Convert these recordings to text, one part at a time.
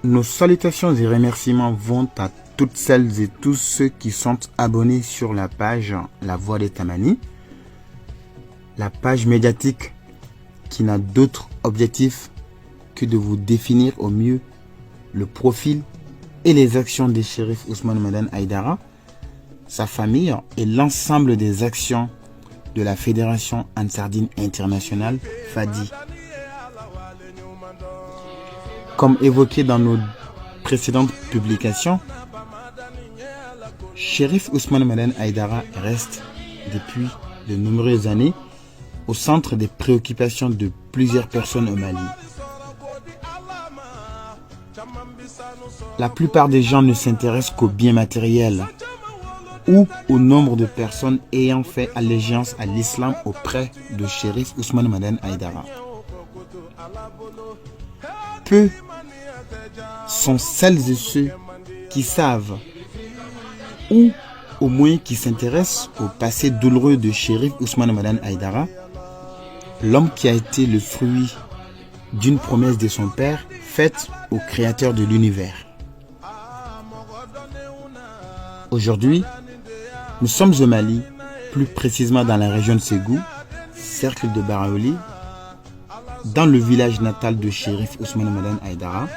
Nos salutations et remerciements vont à toutes celles et tous ceux qui sont abonnés sur la page La Voix des Tamani, la page médiatique qui n'a d'autre objectif que de vous définir au mieux le profil et les actions des shérifs Ousmane Madane Aïdara, sa famille et l'ensemble des actions de la Fédération Ansardine Internationale, FADI. Comme évoqué dans nos précédentes publications, Chérif Ousmane Madane Aïdara reste depuis de nombreuses années au centre des préoccupations de plusieurs personnes au Mali. La plupart des gens ne s'intéressent qu'aux biens matériels ou au nombre de personnes ayant fait allégeance à l'islam auprès de Chérif Ousmane Madane Aïdara. Peu sont celles et ceux qui savent ou au moins qui s'intéressent au passé douloureux de Chérif Ousmane Madane Aïdara, l'homme qui a été le fruit d'une promesse de son père faite au créateur de l'univers. Aujourd'hui, nous sommes au Mali, plus précisément dans la région de Ségou, cercle de Baraouli, dans le village natal de Chérif Ousmane Madane Aïdara.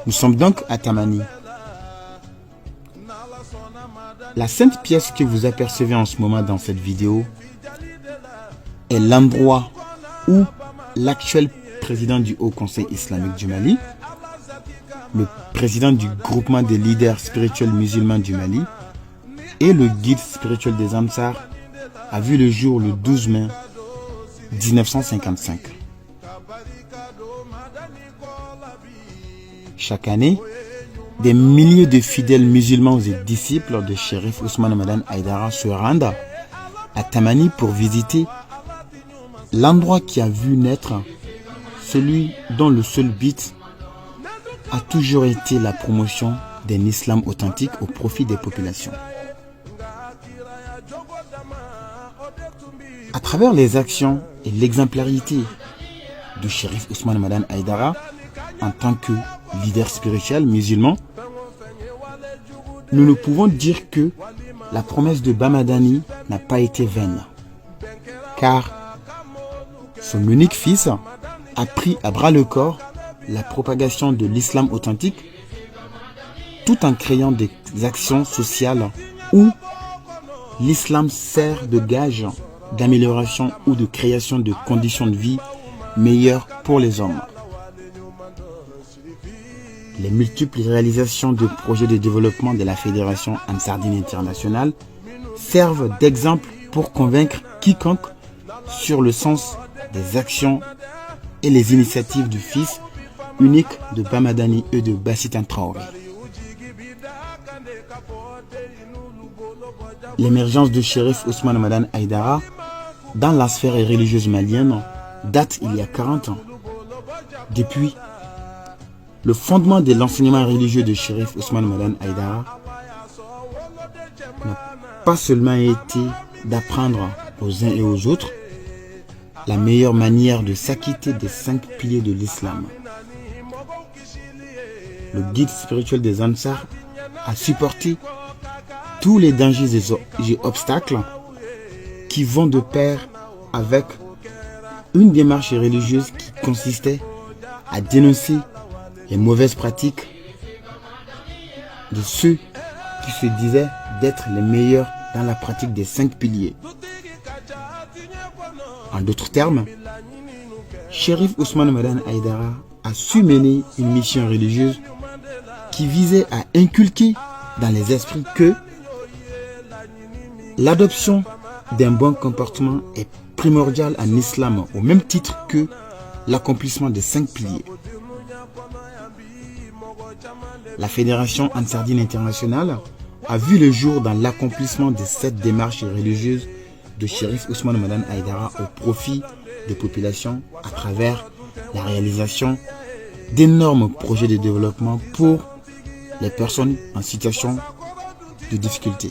Nous sommes donc à Tamani. La sainte pièce que vous apercevez en ce moment dans cette vidéo est l'endroit où l'actuel président du Haut Conseil islamique du Mali, le président du groupement des leaders spirituels musulmans du Mali et le guide spirituel des Ansar a vu le jour le 12 mai 1955. Chaque année, des milliers de fidèles musulmans et disciples de Chérif Ousmane Madane Aïdara se rendent à Tamani pour visiter l'endroit qui a vu naître celui dont le seul but a toujours été la promotion d'un islam authentique au profit des populations. À travers les actions et l'exemplarité du Chérif Ousmane Madane Aïdara en tant que leader spirituel musulman, nous ne pouvons dire que la promesse de Bamadani n'a pas été vaine, car son unique fils a pris à bras le corps la propagation de l'islam authentique tout en créant des actions sociales où l'islam sert de gage d'amélioration ou de création de conditions de vie meilleures pour les hommes. Les multiples réalisations de projets de développement de la Fédération Ansardine Internationale servent d'exemple pour convaincre quiconque sur le sens des actions et les initiatives du fils unique de Bamadani et de Bassitan Traoré. L'émergence de Chérif Ousmane Madane Aïdara dans la sphère religieuse malienne date il y a 40 ans. Depuis, le fondement de l'enseignement religieux de Chérif Ousmane Madane Aïdara n'a pas seulement été d'apprendre aux uns et aux autres la meilleure manière de s'acquitter des 5 piliers de l'islam. Le guide spirituel des Ansar a supporté tous les dangers et obstacles qui vont de pair avec une démarche religieuse qui consistait à dénoncer les mauvaises pratiques de ceux qui se disaient d'être les meilleurs dans la pratique des 5 piliers. En d'autres termes, Chérif Ousmane Madane Aïdara a su mener une mission religieuse qui visait à inculquer dans les esprits que l'adoption d'un bon comportement est primordiale en islam au même titre que l'accomplissement des 5 piliers. La Fédération Ansardine Internationale a vu le jour dans l'accomplissement de cette démarche religieuse de Chérif Ousmane Madane Aïdara au profit des populations à travers la réalisation d'énormes projets de développement pour les personnes en situation de difficulté.